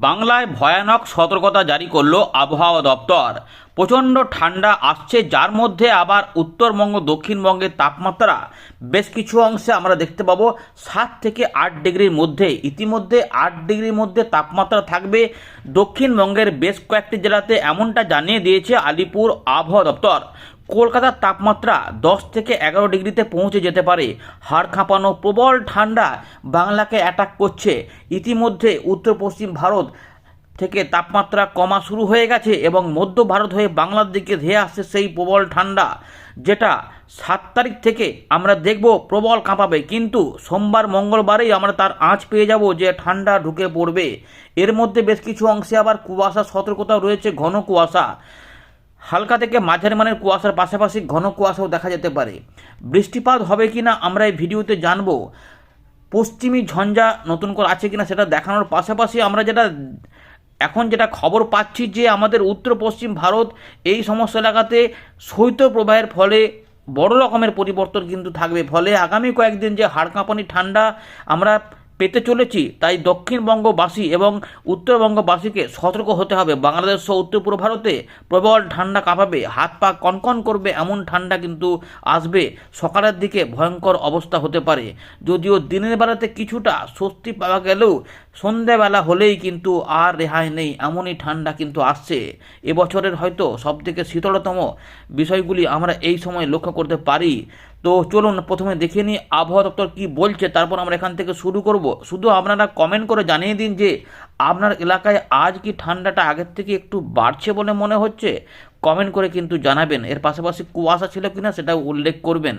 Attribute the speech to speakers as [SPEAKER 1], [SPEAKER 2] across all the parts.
[SPEAKER 1] বাংলায় ভয়ানক সতর্কতা জারি করলো আবহাওয়া দপ্তর। প্রচণ্ড ঠান্ডা আসছে, যার মধ্যে আবার উত্তরবঙ্গ দক্ষিণবঙ্গের তাপমাত্রা বেশ কিছু অংশে আমরা দেখতে পাবো 7 থেকে 8 ডিগ্রির মধ্যে। ইতিমধ্যে 8 ডিগ্রির মধ্যে তাপমাত্রা থাকবে দক্ষিণবঙ্গের বেশ কয়েকটি জেলাতে, এমনটা জানিয়ে দিয়েছে আলিপুর আবহাওয়া দপ্তর। কলকাতার তাপমাত্রা 10 থেকে 11 ডিগ্রিতে পৌঁছে যেতে পারে। হাড় কাঁপানো প্রবল ঠান্ডা বাংলাকে অ্যাটাক করছে। ইতিমধ্যে উত্তর পশ্চিম ভারত থেকে তাপমাত্রা কমা শুরু হয়ে গেছে এবং মধ্য ভারত হয়ে বাংলার দিকে ধেয়ে আসছে সেই প্রবল ঠান্ডা, যেটা 7 তারিখ থেকে আমরা দেখব প্রবল কাঁপাবে। কিন্তু সোমবার মঙ্গলবারেই আমরা তার আঁচ পেয়ে যাব যে ঠান্ডা ঢুকে পড়বে। এর মধ্যে বেশ কিছু অংশে আবার কুয়াশা সতর্কতা রয়েছে, ঘন কুয়াশা। হালকা থেকে মাঝারি মানের কুয়াশার পাশাপাশি ঘন কুয়াশাও দেখা যেতে পারে। বৃষ্টিপাত হবে কিনা আমরা এই ভিডিওতে জানবো। পশ্চিমী ঝঞ্ঝা নতুন করে আছে কিনা সেটা দেখানোর পাশাপাশি আমরা যেটা খবর পাচ্ছি যে আমাদের উত্তর পশ্চিম ভারত এই সমস্ত এলাকাতে শৈত্যপ্রবাহের ফলে বড় রকমের পরিবর্তন কিন্তু থাকবে। ফলে আগামী কয়েকদিন যে হাড় কাঁপানি ঠান্ডা আমরা পেতে চলেছি, তাই দক্ষিণবঙ্গবাসী এবং উত্তরবঙ্গবাসীকে সতর্ক হতে হবে। বাংলাদেশ সহ উত্তর পূর্ব ভারতে প্রবল ঠান্ডা কাঁপাবে, হাত পা কনকন করবে, এমন ঠান্ডা কিন্তু আসবে। সকালের দিকে ভয়ঙ্কর অবস্থা হতে পারে। যদিও দিনের বেলাতে কিছুটা স্বস্তি পাওয়া গেলেও সন্ধ্যাবেলা হলেই কিন্তু আর রেহাই নেই, এমনই ঠান্ডা কিন্তু আসছে। এবছরের হয়তো সবথেকে শীতলতম বিষয়গুলি আমরা এই সময় লক্ষ্য করতে পারি। তো চলুন প্রথমে দেখে নিই আবহাওয়া দপ্তর কী বলছে, তারপর আমরা এখান থেকে শুরু করব। শুধু আপনারা কমেন্ট করে জানিয়ে দিন যে আপনার এলাকায় আজ কি ঠান্ডাটা আগের থেকে একটু বাড়ছে বলে মনে হচ্ছে। কমেন্ট করে কিন্তু জানাবেন। এর পাশাপাশি কুয়াশা ছিল কিনা সেটাও উল্লেখ করবেন।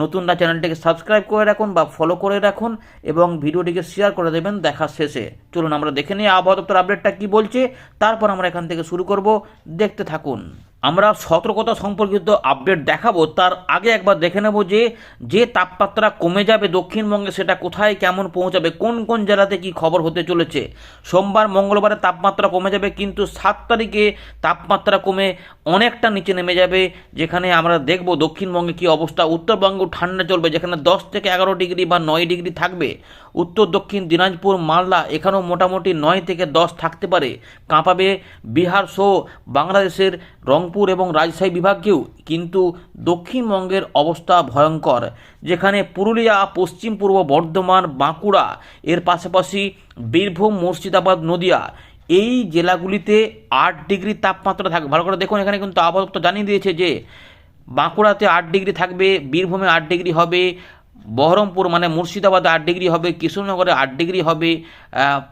[SPEAKER 1] নতুনরা চ্যানেলটিকে সাবস্ক্রাইব করে রাখুন বা ফলো করে রাখুন এবং ভিডিওটিকে শেয়ার করে দেবেন দেখার শেষে। চলুন আমরা দেখে নিই আবহাওয়া দপ্তর আপডেটটা কী বলছে, তারপর আমরা এখান থেকে শুরু করব। দেখতে থাকুন। আমরা সতর্কতা সম্পর্কিত আপডেট দেখাবো, তার আগে একবার দেখে নেব যে তাপমাত্রা কমে যাবে দক্ষিণবঙ্গে সেটা কোথায় কেমন পৌঁছাবে, কোন কোন জেলাতে কি খবর হতে চলেছে। সোমবার মঙ্গলবারে তাপমাত্রা কমে যাবে, কিন্তু 7 তারিখে তাপমাত্রা কমে অনেকটা নিচে নেমে যাবে। যেখানে আমরা দেখব দক্ষিণবঙ্গে কি অবস্থা। উত্তরবঙ্গ ঠান্ডা চলবে, যেখানে 10 থেকে 11 ডিগ্রি বা 9 ডিগ্রি থাকবে। উত্তর দক্ষিণ দিনাজপুর মালদা এখানেও মোটামুটি 9 থেকে 10 থাকতে পারে। কাঁপাবে বিহার সহ বাংলাদেশের রংপুর এবং রাজশাহী বিভাগকেও। কিন্তু দক্ষিণবঙ্গের অবস্থা ভয়ঙ্কর, যেখানে পুরুলিয়া, পশ্চিম পূর্ব বর্ধমান, বাঁকুড়া, এর পাশাপাশি বীরভূম, মুর্শিদাবাদ, নদিয়া, এই জেলাগুলিতে 8 ডিগ্রি তাপমাত্রা থাকবে। ভালো করে দেখুন, এখানে কিন্তু আবহাওয়া দপ্তর জানিয়ে দিয়েছে যে বাঁকুড়াতে 8 ডিগ্রি থাকবে, বীরভূমে 8 ডিগ্রি হবে, বহরমপুর মানে মুর্শিদাবাদে 8 ডিগ্রি হবে, কৃষ্ণনগরে 8 ডিগ্রি হবে,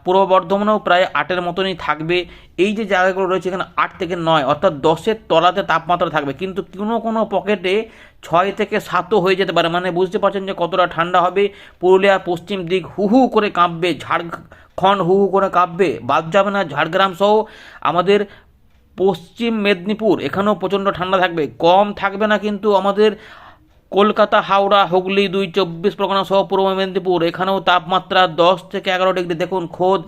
[SPEAKER 1] পূর্ব বর্ধমানেও প্রায় 8-এর মতনই থাকবে। এই যে জায়গাগুলো রয়েছে এখানে 8 থেকে 9 অর্থাৎ 10-এর তলাতে তাপমাত্রা থাকবে। কিন্তু কোনো কোনো পকেটে 6 থেকে 7ও হয়ে যেতে পারে। মানে বুঝতে পারছেন যে কতটা ঠান্ডা হবে। পুরুলিয়া পশ্চিম দিক হু হু করে কাঁপবে, ঝাড়খণ্ড হু হু করে কাঁপবে, বাদ যাবে না ঝাড়গ্রাম সহ আমাদের পশ্চিম মেদিনীপুর, এখানেও প্রচণ্ড ঠান্ডা থাকবে। কম থাকবে না কিন্তু আমাদের কলকাতা, হাওড়া, হুগলি, 2 চব্বিশ পরগনা সহ পূর্ব মেদিনীপুর, এখানেও তাপমাত্রা 10 থেকে 11 ডিগ্রি। দেখুন খোদ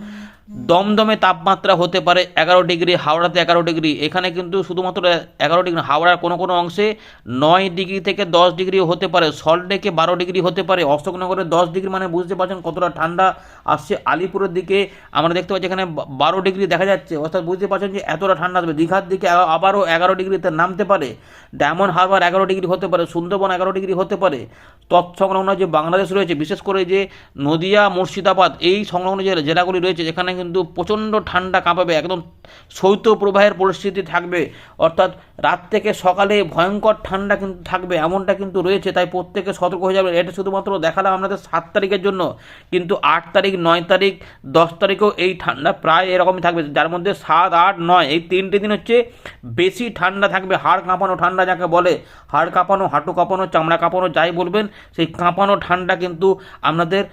[SPEAKER 1] দমদমে তাপমাত্রা হতে পারে 11 ডিগ্রি, হাওড়াতে 11 ডিগ্রি। এখানে কিন্তু শুধুমাত্র 11 ডিগ্রি, হাওড়ার কোনো কোনো অংশে 9 ডিগ্রি থেকে 10 ডিগ্রিও হতে পারে, সল্টলেকে 12 ডিগ্রি হতে পারে, অশোকনগরে 10 ডিগ্রি। মানে বুঝতে পারছেন কতটা ঠান্ডা আসছে। আলিপুরের দিকে আমরা দেখতে পাচ্ছি এখানে 12 ডিগ্রি দেখা যাচ্ছে, অর্থাৎ বুঝতে পারছেন যে এতটা ঠান্ডা আসবে। দীঘার দিকে আবারও 11 ডিগ্রিতে নামতে পারে, ডায়মন্ড হারবার 11 ডিগ্রি হতে পারে, সুন্দরবন 11 ডিগ্রি হতে পারে। তৎসংলগ্ন যে বাংলাদেশ রয়েছে, বিশেষ করে যে নদিয়া, মুর্শিদাবাদ এই সংলগ্ন যে জেলাগুলি রয়েছে, যেখানে কিন্তু প্রচণ্ড ঠান্ডা কাঁপাবে, একদম শৈত্যপ্রবাহের পরিস্থিতি থাকবে। অর্থাৎ রাত থেকে সকালে ভয়ঙ্কর ঠান্ডা কিন্তু থাকবে, এমনটা কিন্তু রয়েছে। তাই প্রত্যেকে সতর্ক হয়ে যাবে। এটা শুধুমাত্র দেখালাম আপনাদের 7 তারিখের জন্য, কিন্তু 8 তারিখ, 9 তারিখ, 10 তারিখেও এই ঠান্ডা প্রায় এরকমই থাকবে। যার মধ্যে 7, 8, 9 এই 3টে দিন হচ্ছে বেশি ঠান্ডা থাকবে। হাড় কাঁপানো ঠান্ডা যাকে বলে, হাড় কাঁপানো, হাঁটু কাঁপানো, চামড়া কাঁপানো, যাই বলবেন, সেই কাঁপানো ঠান্ডা কিন্তু আপনাদের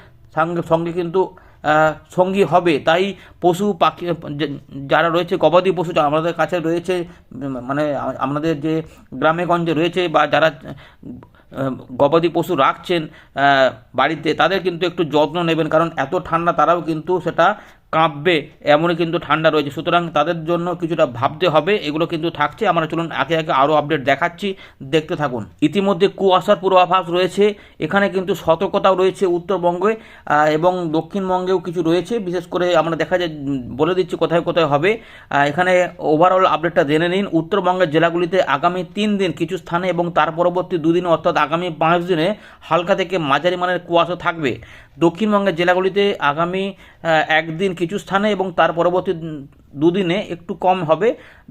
[SPEAKER 1] সঙ্গে কিন্তু সঙ্গী হবে। তাই পশু পাখি যারা রয়েছে, গবাদি পশু আমাদের কাছে রয়েছে, মানে আমাদের যে গ্রামে গঞ্জে রয়েছে বা যারা গবাদি পশু রাখছেন বাড়িতে, তাদের কিন্তু একটু যত্ন নেবেন, কারণ এত ঠান্ডা তারাও কিন্তু সেটা কাঁপবে এমনই কিন্তু ঠান্ডা রয়েছে। সুতরাং তাদের জন্য কিছুটা ভাবতে হবে। এগুলো কিন্তু থাকছে। আমরা চলুন একে একে আরও আপডেট দেখাচ্ছি, দেখতে থাকুন। ইতিমধ্যে কুয়াশার পূর্বাভাস রয়েছে, এখানে কিন্তু সতর্কতাও রয়েছে উত্তরবঙ্গে এবং দক্ষিণবঙ্গেও কিছু রয়েছে। বিশেষ করে আমরা দেখা যায় বলে দিচ্ছি কোথায় কোথায় হবে। এখানে ওভারঅল আপডেটটা জেনে নিন। উত্তরবঙ্গের জেলাগুলিতে আগামী 3 দিন কিছু স্থানে এবং তার পরবর্তী 2 দিন অর্থাৎ আগামী 5 দিনে হালকা থেকে মাঝারি মানের কুয়াশা থাকবে। দক্ষিণবঙ্গের জেলাগুলিতে আগামী একদিন কিছু স্থানে এবং তার পরবর্তী 2 দিনে একটু কম হবে,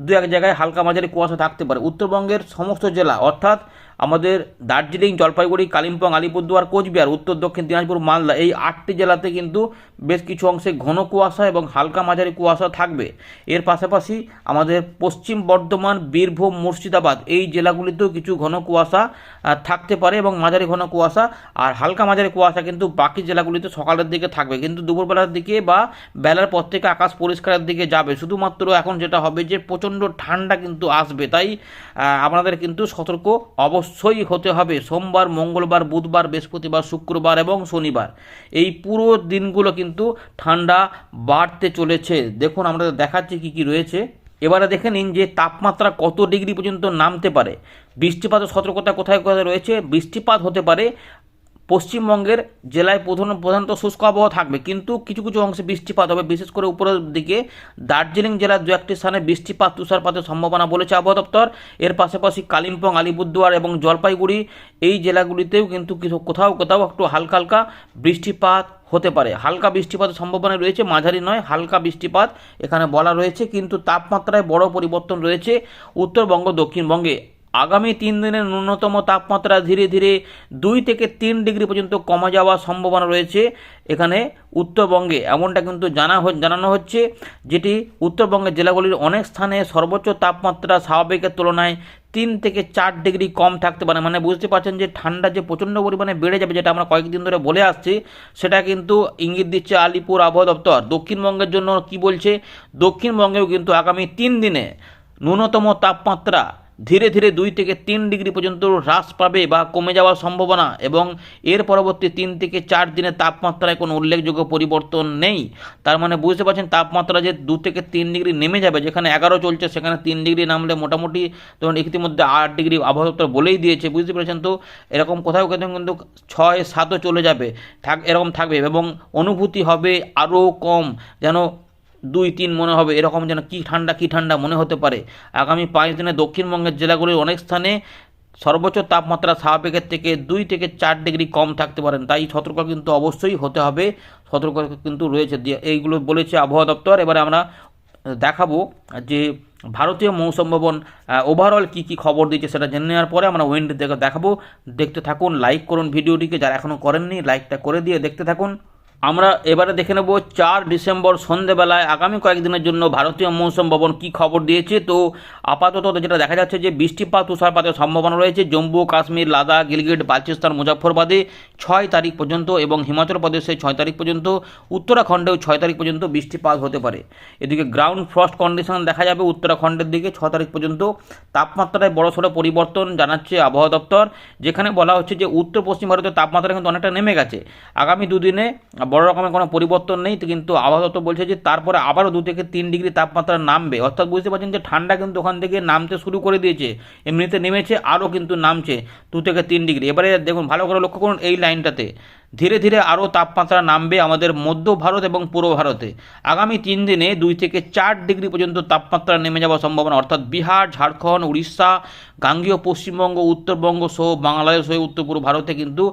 [SPEAKER 1] 2-1 জায়গায় হালকা মাঝারি কুয়াশা থাকতে পারে। উত্তরবঙ্গের সমস্ত জেলা অর্থাৎ আমাদের দার্জিলিং, জলপাইগুড়ি, কালিম্পং, আলিপুরদুয়ার, কোচবিহার, উত্তর দক্ষিণ দিনাজপুর, মালদা এই 8টি জেলাতে কিন্তু বেশ কিছু অংশে ঘন কুয়াশা এবং হালকা মাঝারি কুয়াশা থাকবে। এর পাশাপাশি আমাদের পশ্চিম বর্ধমান, বীরভূম, মুর্শিদাবাদ এই জেলাগুলিতেও কিছু ঘন কুয়াশা থাকতে পারে এবং মাঝারি ঘন কুয়াশা আর হালকা মাঝারি কুয়াশা কিন্তু বাকি জেলাগুলিতে সকালের দিকে থাকবে, কিন্তু দুপুরবেলার দিকে বা বেলার পর থেকে আকাশ পরিষ্কারের দিকে যাবে। শুধুমাত্র এখন যেটা হবে যে প্রচণ্ড ঠান্ডা কিন্তু আসবে, তাই আপনাদের কিন্তু সতর্ক অবশ্যই হতে হবে। সোমবার, মঙ্গলবার, বুধবার, বৃহস্পতিবার, শুক্রবার এবং শনিবার এই পুরো দিনগুলো কিন্তু ঠান্ডা বাড়তে চলেছে। দেখুন আমরা দেখাচ্ছি কী কী রয়েছে। এবারে দেখে নিন যে তাপমাত্রা কত ডিগ্রি পর্যন্ত নামতে পারে। বৃষ্টিপাতের সতর্কতা কোথায় কোথায় রয়েছে। বৃষ্টিপাত হতে পারে পশ্চিমবঙ্গের জেলায় প্রধানত শুষ্ক আবহাওয়া থাকবে, কিন্তু কিছু কিছু অংশে বৃষ্টিপাত হবে। বিশেষ করে উপরের দিকে দার্জিলিং জেলার 2-1টি স্থানে বৃষ্টিপাত, তুষারপাতের সম্ভাবনা বলেছে আবহাওয়া দপ্তর। এর পাশাপাশি কালিম্পং, আলিপুরদুয়ার এবং জলপাইগুড়ি এই জেলাগুলিতেও কিন্তু কিছু কোথাও কোথাও একটু হালকা হালকা বৃষ্টিপাত হতে পারে। হালকা বৃষ্টিপাতের সম্ভাবনা রয়েছে, মাঝারি নয়, হালকা বৃষ্টিপাত এখানে বলা রয়েছে। কিন্তু তাপমাত্রায় বড় পরিবর্তন রয়েছে উত্তরবঙ্গ, দক্ষিণবঙ্গে। আগামী 3 দিনের ন্যূনতম তাপমাত্রা ধীরে ধীরে 2 থেকে 3 ডিগ্রি পর্যন্ত কমে যাওয়ার সম্ভাবনা রয়েছে এখানে উত্তরবঙ্গে, এমনটা কিন্তু জানানো হচ্ছে। যেটি উত্তরবঙ্গের জেলাগুলির অনেক স্থানে সর্বোচ্চ তাপমাত্রা স্বাভাবিকের তুলনায় 3 থেকে 4 ডিগ্রি কম থাকতে পারে। মানে বুঝতে পারছেন যে ঠান্ডা যে প্রচণ্ড পরিমাণে বেড়ে যাবে, যেটা আমরা কয়েকদিন ধরে বলে আসছি, সেটা কিন্তু ইঙ্গিত দিচ্ছে আলিপুর আবহাওয়া দপ্তর। দক্ষিণবঙ্গের জন্য কি বলছে, দক্ষিণবঙ্গেও কিন্তু আগামী 3 দিনে ন্যূনতম তাপমাত্রা ধীরে ধীরে 2 থেকে 3 ডিগ্রি পর্যন্ত হ্রাস পাবে বা কমে যাওয়ার সম্ভাবনা, এবং এর পরবর্তী 3 থেকে 4 দিনের তাপমাত্রায় কোনো উল্লেখযোগ্য পরিবর্তন নেই। তার মানে বুঝতে পারছেন তাপমাত্রা যে 2 থেকে 3 ডিগ্রি নেমে যাবে। যেখানে 11 চলছে সেখানে 3 ডিগ্রি নামলে মোটামুটি ধরুন ইতিমধ্যে 8 ডিগ্রি আবহাওয়া দপ্তর বলেই দিয়েছে, বুঝতে পেরেছেন। তো এরকম কোথাও কোথাও কিন্তু 6-7ও চলে যাবে, এরকম থাকবে এবং অনুভূতি হবে আরও কম, যেন 2-3 মনে হবে, এরকম যেন কী ঠান্ডা মনে হতে পারে। আগামী 5 দিনে দক্ষিণবঙ্গের জেলাগুলির অনেক স্থানে সর্বোচ্চ তাপমাত্রা স্বাভাবিকের থেকে 2 থেকে 4 ডিগ্রি কম থাকতে পারেন, তাই সতর্ক কিন্তু অবশ্যই হতে হবে। সতর্ক কিন্তু রয়েছে, এইগুলো বলেছে আবহাওয়া দপ্তর। এবারে আমরা দেখাবো যে ভারতীয় মৌসুম ভবন ওভারঅল কী কী খবর দিচ্ছে সেটা জেনে নেওয়ার পরে আমরা উইন্ড দেখাবো। দেখতে থাকুন, লাইক করুন ভিডিওটিকে, যারা এখনও করেননি লাইকটা করে দিয়ে দেখতে থাকুন। আমরা এবারে দেখে নেব 4 ডিসেম্বর সন্ধ্যেবেলায় আগামী কয়েকদিনের জন্য ভারতীয় মৌসুম ভবন কী খবর দিয়েছে। তো আপাতত যেটা দেখা যাচ্ছে যে বৃষ্টিপাত, তুষারপাতের সম্ভাবনা রয়েছে জম্মু কাশ্মীর, লাদাখ, গিলগিট, বালচিস্তান, মুজাফফরবাদে 6 তারিখ পর্যন্ত এবং হিমাচল প্রদেশে 6 তারিখ পর্যন্ত, উত্তরাখণ্ডেও 6 তারিখ পর্যন্ত বৃষ্টিপাত হতে পারে। এদিকে গ্রাউন্ড ফ্রস্ট কন্ডিশন দেখা যাবে উত্তরাখণ্ডের দিকে 6 তারিখ পর্যন্ত। তাপমাত্রায় বড়সড় পরিবর্তন জানাচ্ছে আবহাওয়া দপ্তর, যেখানে বলা হচ্ছে যে উত্তর পশ্চিম ভারতের তাপমাত্রা কিন্তু অনেকটা নেমে গেছে। আগামী 2 দিনে বড় রকমের কোনো পরিবর্তন নেই, কিন্তু আবহাওয়া দপ্তর বলছে যে তারপরে আবারও 2 থেকে 3 ডিগ্রি তাপমাত্রা নামবে। অর্থাৎ বুঝতে পারছেন যে ঠান্ডা কিন্তু ওখান থেকে নামতে শুরু করে দিয়েছে, এমনিতে নেমেছে, আরও কিন্তু নামছে 2 থেকে 3 ডিগ্রি। এবারে দেখুন ভালো করে লক্ষ্য করুন এই লাইনটাতে, ধীরে ধীরে আরও তাপমাত্রা নামবে আমাদের মধ্য ভারত এবং পূর্ব ভারতে। আগামী 3 দিনে 2 থেকে 4 ডিগ্রি পর্যন্ত তাপমাত্রা নেমে যাওয়ার সম্ভাবনা। অর্থাৎ বিহার, ঝাড়খণ্ড, উড়িষ্যা, গাঙ্গেয় পশ্চিমবঙ্গ, উত্তরবঙ্গ সহ বাংলাদেশ হয়ে উত্তর পূর্ব ভারতে কিন্তু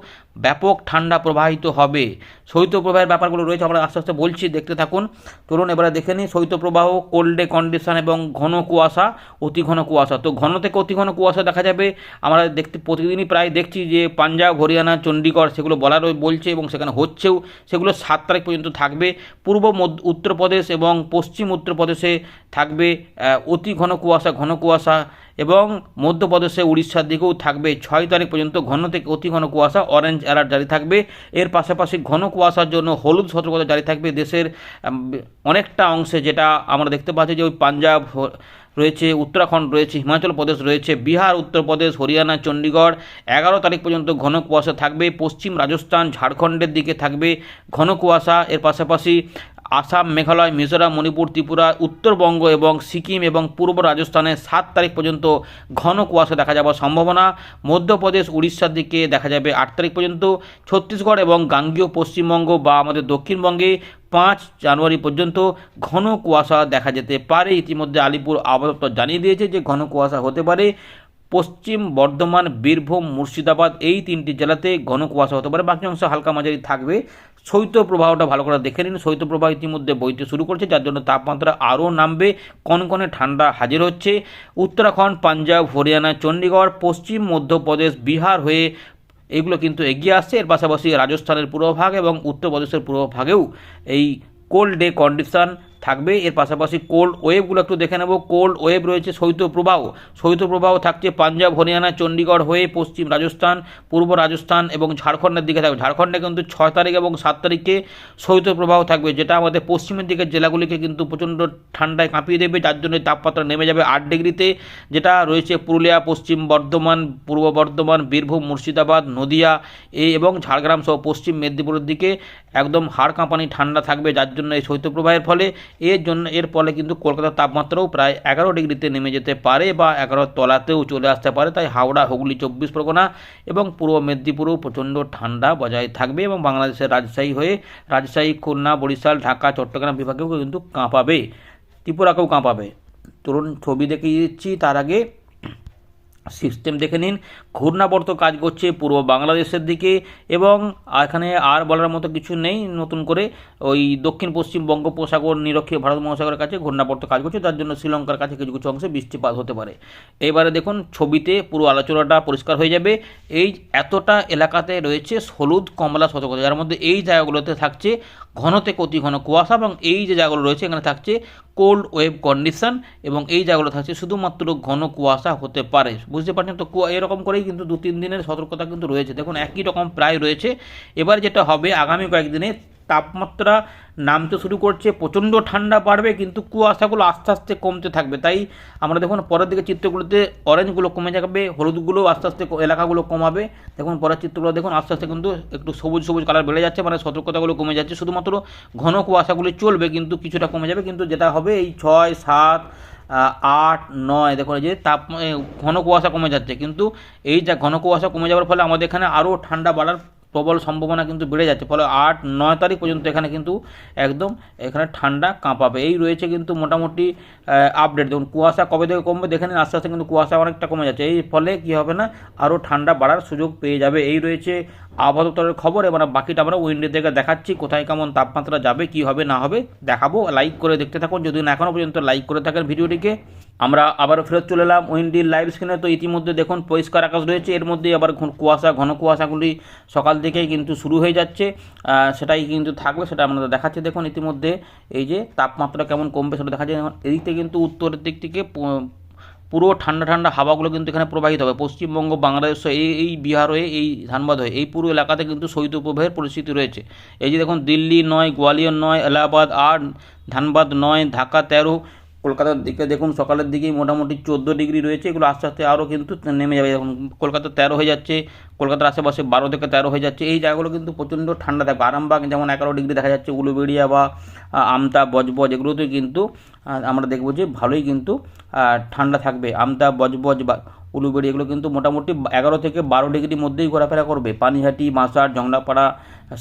[SPEAKER 1] ব্যাপক ঠান্ডা প্রবাহিত হবে। শৈত্যপ্রবাহের ব্যাপারগুলো রয়েছে, আমরা আস্তে আস্তে বলছি, দেখতে থাকুন। চলুন এবারে দেখে নিই শৈত্যপ্রবাহ, কোল্ড ডে কন্ডিশন এবং ঘন কুয়াশা, অতি ঘন কুয়াশা। তো ঘন থেকে অতি ঘন কুয়াশা দেখা যাবে, আমরা প্রতিদিনই প্রায় দেখছি যে পাঞ্জাব, হরিয়ানা, চণ্ডীগড় সেগুলো বলছে এবং সেখানে হচ্ছেও, সেগুলো 7 তারিখ পর্যন্ত থাকবে। পূর্ব উত্তরপ্রদেশ এবং পশ্চিম উত্তরপ্রদেশে থাকবে অতি ঘন কুয়াশা এবং মধ্যপ্রদেশে, উড়িষ্যার দিকেও থাকবে 6 তারিখ পর্যন্ত ঘন থেকে অতি ঘন কুয়াশা, অরেঞ্জ অ্যালার্ট জারি থাকবে। এর পাশাপাশি ঘন কুয়াশার জন্য হলুদ সতর্কতা জারি থাকবে দেশের অনেকটা অংশে, যেটা আমরা দেখতে পাচ্ছি যে ওই পাঞ্জাব রয়েছে, উত্তরাখণ্ড রয়েছে, হিমাচল প্রদেশ রয়েছে, বিহার, উত্তরপ্রদেশ, হরিয়ানা, চণ্ডীগড় 11 তারিখ পর্যন্ত ঘন কুয়াশা থাকবে। পশ্চিম রাজস্থান, ঝাড়খণ্ডের দিকে থাকবে ঘন কুয়াশা। এর পাশাপাশি আসাম, মেঘালয়, মিজোরাম, মণিপুর, ত্রিপুরা, উত্তরবঙ্গ এবং সিকিম এবং পূর্ব রাজস্থানে 7 তারিখ পর্যন্ত ঘন কুয়াশা দেখা যাওয়ার সম্ভাবনা। মধ্যপ্রদেশ, উড়িষ্যার দিকে দেখা যাবে 8 তারিখ পর্যন্ত। ছত্তিশগড় এবং গাঙ্গেয় পশ্চিমবঙ্গ বা আমাদের দক্ষিণবঙ্গে 5 জানুয়ারি পর্যন্ত ঘন কুয়াশা দেখা যেতে পারে। ইতিমধ্যে আলিপুর আবহাওয়া দপ্তর জানিয়ে দিয়েছে যে ঘন কুয়াশা হতে পারে। পশ্চিম বর্ধমান, বীরভূম, মুর্শিদাবাদ এই 3টি জেলাতে ঘন কুয়াশা হতে পারে, বাকি অংশ হালকা মাঝারি থাকবে। শৈত্যপ্রবাহটা ভালো করে দেখে নিন। শৈত্যপ্রবাহ ইতিমধ্যে বইতে শুরু করছে, যার জন্য তাপমাত্রা আরও নামবে, কনকনে ঠান্ডা হাজির হচ্ছে। উত্তরাখণ্ড, পাঞ্জাব, হরিয়ানা, চণ্ডীগড়, পশ্চিম মধ্যপ্রদেশ, বিহার হয়ে এগুলো কিন্তু এগিয়ে আসছে। এর পাশাপাশি রাজস্থানের পূর্বভাগ এবং উত্তরপ্রদেশের পূর্বভাগেও এই কোল্ড ডে কন্ডিশন থাকবে। এর পাশাপাশি কোল্ড ওয়েভগুলো একটু দেখে নেব। কোল্ড ওয়েভ রয়েছে, শৈত্যপ্রবাহ থাকছে পাঞ্জাব, হরিয়ানা, চণ্ডীগড় হয়ে পশ্চিম রাজস্থান, পূর্ব রাজস্থান এবং ঝাড়খণ্ডের দিকে থাকবে। ঝাড়খণ্ডে কিন্তু 6 তারিখ এবং 7 তারিখে শৈত্যপ্রবাহ থাকবে, যেটা আমাদের পশ্চিমের দিকের জেলাগুলিকে কিন্তু প্রচণ্ড ঠান্ডায় কাঁপিয়ে দেবে, যার জন্য তাপমাত্রা নেমে যাবে 8 ডিগ্রিতে। যেটা রয়েছে পুরুলিয়া, পশ্চিম বর্ধমান, পূর্ব বর্ধমান, বীরভূম, মুর্শিদাবাদ, নদিয়া এবং ঝাড়গ্রাম সহ পশ্চিম মেদিনীপুরের দিকে একদম হাড় কাঁপানি ঠান্ডা থাকবে, যার জন্য এই শৈত্যপ্রবাহের ফলে এর ফলে কিন্তু কলকাতার তাপমাত্রাও প্রায় 11 ডিগ্রিতে নেমে যেতে পারে বা 11 তলাতেও চলে আসতে পারে। তাই হাওড়া, হুগলি, 24 পরগনা এবং পূর্ব মেদিনীপুরেও প্রচণ্ড ঠান্ডা বজায় থাকবে এবং বাংলাদেশের রাজশাহী, খুলনা, বরিশাল, ঢাকা, চট্টগ্রাম বিভাগেও কিন্তু কাঁপাবে, ত্রিপুরাকেও কাঁপাবে। চলুন ছবি দেখিয়ে দিচ্ছি, তার আগে সিস্টেম দেখে নিন। ঘূর্ণাবর্ত কাজ করছে পূর্ব বাংলাদেশের দিকে এবং এখানে আর বলার মতো কিছু নেই নতুন করে। ওই দক্ষিণ পশ্চিম বঙ্গোপসাগর নিরক্ষীয় ভারত মহাসাগরের কাছে ঘূর্ণাবর্ত কাজ করছে, তার জন্য শ্রীলঙ্কার কাছে কিছু কিছু অংশে বৃষ্টিপাত হতে পারে। এবারে দেখুন ছবিতে পুরো আলোচনাটা পরিষ্কার হয়ে যাবে। এই এতটা এলাকাতে রয়েছে হলুদ কমলা সতর্কতা, যার মধ্যে এই জায়গাগুলোতে থাকছে ঘন থেকে অতি ঘন কুয়াশা এবং এই যে জায়গাগুলো রয়েছে এখানে থাকছে কোল্ড ওয়েভ কন্ডিশন এবং এই জায়গাগুলো থাকছে শুধুমাত্র ঘন কুয়াশা হতে পারে। বুঝতে পারছেন তো? এরকম করেই কিন্তু 2-3 দিনের সতর্কতা কিন্তু রয়েছে। দেখুন একই রকম প্রায় রয়েছে। এবার যেটা হবে আগামী কয়েকদিনে তাপমাত্রা নামতে শুরু করছে, প্রচণ্ড ঠান্ডা বাড়বে, কিন্তু কুয়াশাগুলো আস্তে আস্তে কমতে থাকবে। তাই আমরা দেখুন পরের দিকে চিত্রগুলোতে অরেঞ্জগুলো কমে যাবে, হলুদগুলো আস্তে আস্তে এলাকাগুলো কমাবে। দেখুন পরের চিত্রগুলো দেখুন আস্তে আস্তে কিন্তু একটু সবুজ সবুজ কালার বেড়ে যাচ্ছে, মানে সতর্কতাগুলো কমে যাচ্ছে। শুধুমাত্র ঘন কুয়াশাগুলি চলবে, কিন্তু কিছুটা কমে যাবে। কিন্তু যেটা হবে এই 6, 7, 8, 9 দেখুন এই যে ঘন কুয়াশা কমে যাচ্ছে, কিন্তু এই যা ঘন কুয়াশা কমে যাওয়ার ফলে আমাদের এখানে আরও ঠান্ডা বাড়ার প্রবল সম্ভাবনা কিন্তু বেড়ে যাচ্ছে। ফলে 8-9 তারিখ পর্যন্ত এখানে কিন্তু একদম এখানে ঠান্ডা কাঁপাবে। এই রয়েছে কিন্তু মোটামুটি আপডেট। দেখুন কুয়াশা কবে থেকে কমবে দেখে নিন, আস্তে আস্তে কিন্তু কুয়াশা অনেকটা কমে যাচ্ছে। এই ফলে কী হবে না, আরও ঠান্ডা বাড়ার সুযোগ পেয়ে যাবে। এই রয়েছে আবহাওয়া দপ্তরের খবর। এবার বাকিটা আমরা উইন্ডো থেকে দেখাচ্ছি, কোথায় কেমন তাপমাত্রা যাবে, কী হবে না হবে দেখাবো। লাইক করে দেখতে থাকুন যদি না এখনও পর্যন্ত লাইক করে থাকেন ভিডিওটিকে। আমরা আবারও ফেরত চলে এলাম উইন্ডির লাইভ স্ক্রিনে। তো ইতিমধ্যে দেখুন পরিষ্কার আকাশ রয়েছে, এর মধ্যে আবার ঘন কুয়াশাগুলি সকাল থেকেই কিন্তু শুরু হয়ে যাচ্ছে। সেটাই কিন্তু থাকবে, সেটা আপনাদের দেখাচ্ছে। দেখুন ইতিমধ্যে এই যে তাপমাত্রা কেমন কমবে সেটা দেখাচ্ছে। এদিক থেকে কিন্তু উত্তরের দিক থেকে পুরো ঠান্ডা ঠান্ডা হাওয়াগুলো কিন্তু এখানে প্রবাহিত হবে। পশ্চিমবঙ্গ, বাংলাদেশ, এই বিহার হয়ে, এই ধানবাদ হয়ে এই পুরো এলাকাতে কিন্তু শৈত্যপ্রবাহের পরিস্থিতি রয়েছে। এই যে দেখুন দিল্লি 9, গোয়ালিয়র 9, এলাহাবাদ 8, ধানবাদ 9, ঢাকা 13, কলকাতার দিকে দেখুন সকালের দিকেই মোটামুটি 14 ডিগ্রি রয়েছে। এগুলো আস্তে আস্তে আরও কিন্তু নেমে যাবে। এখন কলকাতা 13 হয়ে যাচ্ছে, কলকাতার আশেপাশে 12 থেকে 13 হয়ে যাচ্ছে। এই জায়গাগুলো কিন্তু প্রচণ্ড ঠান্ডা থাকবে। আরামবাগ যেমন 11 ডিগ্রি দেখা যাচ্ছে, উলুবেড়িয়া বা আমতা, বজবজ এগুলোতে কিন্তু আমরা দেখব যে ভালোই কিন্তু ঠান্ডা থাকবে। আমতা, বজবজ বা উলুবেড়ি এগুলো কিন্তু মোটামুটি 11 থেকে 12 ডিগ্রির মধ্যেই ঘোরাফেরা করবে। পানিহাটি, মাসার, জংলাপাড়া,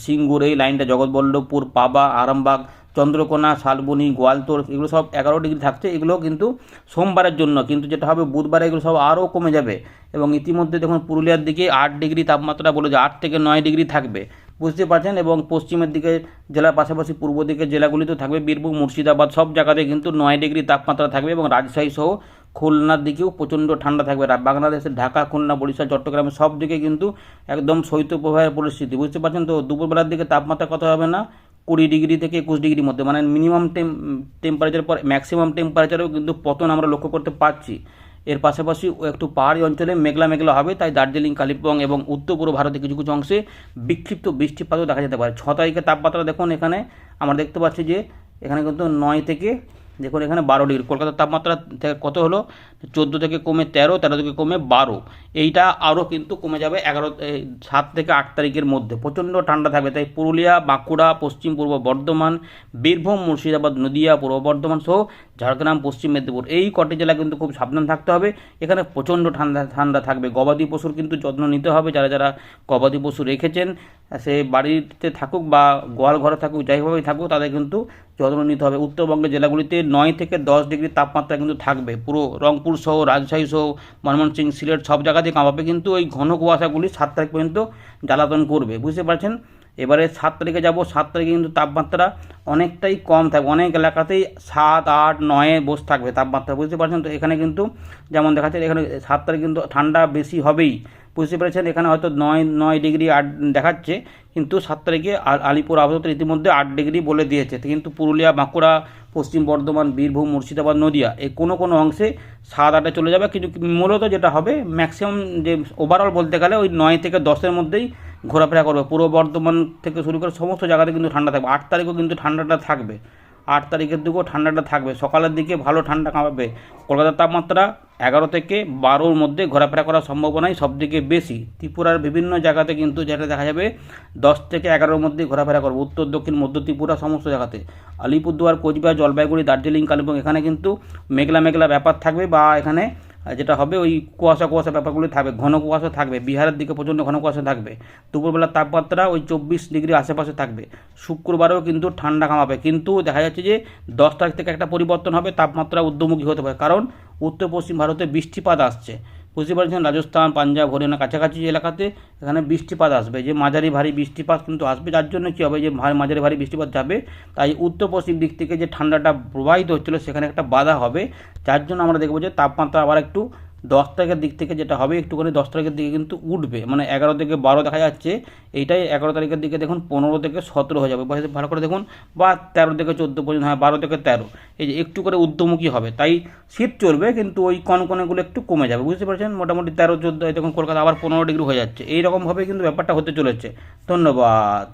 [SPEAKER 1] সিঙ্গুর এই লাইনটা, জগৎবল্লভপুর, পাবা, আরামবাগ, চন্দ্রকোনা, শালবনী, গোয়ালতোর এগুলো সব 11 ডিগ্রি থাকছে। এগুলো কিন্তু সোমবারের জন্য, কিন্তু যেটা হবে বুধবারে এগুলো সব আরও কমে যাবে। এবং ইতিমধ্যে দেখুন পুরুলিয়ার দিকে 8 ডিগ্রি তাপমাত্রা বলে যে 8 থেকে 9 ডিগ্রি থাকবে, বুঝতে পারছেন। এবং পশ্চিমের দিকে জেলার পাশাপাশি পূর্ব দিকের জেলাগুলিতেও থাকবে, বীরভূম, মুর্শিদাবাদ সব জায়গাতে কিন্তু 9 ডিগ্রি তাপমাত্রা থাকবে। এবং রাজশাহী সহ খুলনার দিকেও প্রচণ্ড ঠান্ডা থাকবে। বাংলাদেশের ঢাকা, খুলনা, বরিশাল, চট্টগ্রামে সব দিকে কিন্তু একদম শৈত্যপ্রবাহের পরিস্থিতি, বুঝতে পারছেন। তো দুপুরবেলার দিকে তাপমাত্রা কত হবে না, 20 ডিগ্রি থেকে 21 ডিগ্রির মধ্যে, মানে মিনিমাম টেম্পারেচার পর ম্যাক্সিমাম টেম্পারেচারেও কিন্তু পতন আমরা লক্ষ্য করতে পারছি। এর পাশাপাশি একটু পাহাড়ি অঞ্চলে মেঘলা মেঘলা হবে, তাই দার্জিলিং, কালিম্পং এবং উত্তর পূর্ব ভারতের কিছু কিছু অংশে বিক্ষিপ্ত বৃষ্টিপাতও দেখা যেতে পারে। 6 তারিখের তাপমাত্রা দেখুন, এখানে আমরা দেখতে পাচ্ছি যে এখানে কিন্তু 9 থেকে দেখুন এখানে 12 ডিগ্রি, কলকাতার তাপমাত্রা কত হলো 14 থেকে কমে 13, 13 থেকে কমে 12, এইটা আরও কিন্তু কমে যাবে 7 থেকে 8 তারিখের মধ্যে। প্রচণ্ড ঠান্ডা থাকবে, তাই পুরুলিয়া, বাঁকুড়া, পশ্চিম পূর্ব বর্ধমান, বীরভূম, মুর্শিদাবাদ, নদিয়া, পূর্ব বর্ধমান সহ ঝাড়গ্রাম, পশ্চিম মেদিনীপুর, এই কটি জেলা কিন্তু খুব সাবধান থাকতে হবে। এখানে প্রচণ্ড ঠান্ডা থাকবে। গবাদি পশুর কিন্তু যত্ন নিতে হবে, যারা যারা গবাদি পশু রেখেছেন, সে বাড়িতে থাকুক বা গোয়াল ঘরে থাকুক, যাইভাবেই থাকুক, তাদের কিন্তু যত্ন নিতে হবে। উত্তরবঙ্গের জেলাগুলিতে 9 থেকে 10 ডিগ্রি তাপমাত্রা কিন্তু থাকবে, পুরো রংপুর সহ, রাজশাহী সহ, ময়মনসিংহ, সিলেট সব জায়গাতেই কাঁপাবে, কিন্তু ওই ঘন কুয়াশাগুলি 7 তারিখ পর্যন্ত জ্বালাতন করবে, বুঝতে পারছেন। এবারে 7 তারিখে যাব। 7 তারিখে কিন্তু তাপমাত্রা অনেকটাই কম থাকবে, অনেক এলাকাতেই 7, 8, 9 বসে থাকবে তাপমাত্রা, বুঝতে পারছেন। তো এখানে কিন্তু যেমন দেখাচ্ছে, এখানে 7 তারিখ কিন্তু ঠান্ডা বেশি হবেই, বুঝতে পেরেছেন। এখানে হয়তো 9 ডিগ্রি 8 দেখাচ্ছে, কিন্তু 7 তারিখে আলিপুর আবহাওয়া ইতিমধ্যে 8 ডিগ্রি বলে দিয়েছে। কিন্তু পুরুলিয়া, বাঁকুড়া, পশ্চিম বর্ধমান, বীরভূম, মুর্শিদাবাদ, নদিয়া এই কোনো অংশে 7, 8-এ চলে যাবে। কিন্তু মূলত যেটা হবে ম্যাক্সিমাম, যে ওভারঅল বলতে গেলে ওই 9 থেকে 10-এর মধ্যেই ঘোরাফেরা করবে। পূর্ব বর্ধমান থেকে শুরু করে সমস্ত জায়গাতে কিন্তু ঠান্ডা থাকবে। 8 তারিখও কিন্তু ঠান্ডাটা থাকবে, 8 তারিখের দিকেও ঠান্ডাটা থাকবে, সকালের দিকে ভালো ঠান্ডা কাঁপাবে। কলকাতার তাপমাত্রা 11 থেকে 12-র মধ্যে ঘোরাফেরা করার সম্ভাবনাই সবথেকে বেশি। ত্রিপুরার বিভিন্ন জায়গাতে কিন্তু যেটা দেখা যাবে 10 থেকে 11-র মধ্যে ঘোরাফেরা করবে, উত্তর, দক্ষিণ, মধ্য ত্রিপুরা সমস্ত জায়গাতে। আলিপুরদুয়ার, কোচবিহার, জলপাইগুড়ি, দার্জিলিং, কালিম্পং এখানে কিন্তু মেঘলা ব্যাপার থাকবে, বা এখানে যেটা হবে ওই কুয়াশা ব্যাপারগুলি থাকবে, ঘন কুয়াশা থাকবে। বিহারের দিকে প্রচণ্ড ঘন কুয়াশা থাকবে। দুপুরবেলার তাপমাত্রা ওই 24 ডিগ্রি আশেপাশে থাকবে। শুক্রবারেও কিন্তু ঠান্ডা কামাবে, কিন্তু দেখা যাচ্ছে যে 10 তারিখ থেকে একটা পরিবর্তন হবে, তাপমাত্রা ঊর্ধ্বমুখী হতে পারে, কারণ উত্তর পশ্চিম ভারতে বৃষ্টিপাত আসছে, বুঝতে পারছেন। রাজস্থান, পাঞ্জাব, হরিয়ানা কাছাকাছি এলাকাতে এখানে বৃষ্টিপাত আসবে, যে মাঝারি ভারী বৃষ্টিপাত কিন্তু আসবে। যার জন্য কী হবে, যে মাঝারি ভারী বৃষ্টিপাত যাবে, তাই উত্তর পশ্চিম দিক থেকে যে ঠান্ডাটা প্রবাহিত হচ্ছিলো সেখানে একটা বাধা হবে। যার জন্য আমরা দেখব যে তাপমাত্রা আবার একটু 10 তারিখের দিক থেকে যেটা হবে, একটুখানি 10 তারিখের দিকে কিন্তু উঠবে, মানে 11 থেকে 12 দেখা যাচ্ছে, এইটাই 11 তারিখের দিকে দেখুন 15 থেকে 17 হয়ে যাবে, ভালো করে দেখুন, বা 13 থেকে 14 পর্যন্ত, হ্যাঁ 12 থেকে 13, এই যে একটু করে ঊর্ধ্বমুখী হবে, তাই শীত চলবে, কিন্তু ওই কনকনেগুলো একটু কমে যাবে, বুঝতে পারছেন। মোটামুটি 13, 14, দেখুন কলকাতা আবার 15 ডিগ্রি হয়ে যাচ্ছে, এইরকমভাবে কিন্তু ব্যাপারটা হতে চলেছে। ধন্যবাদ।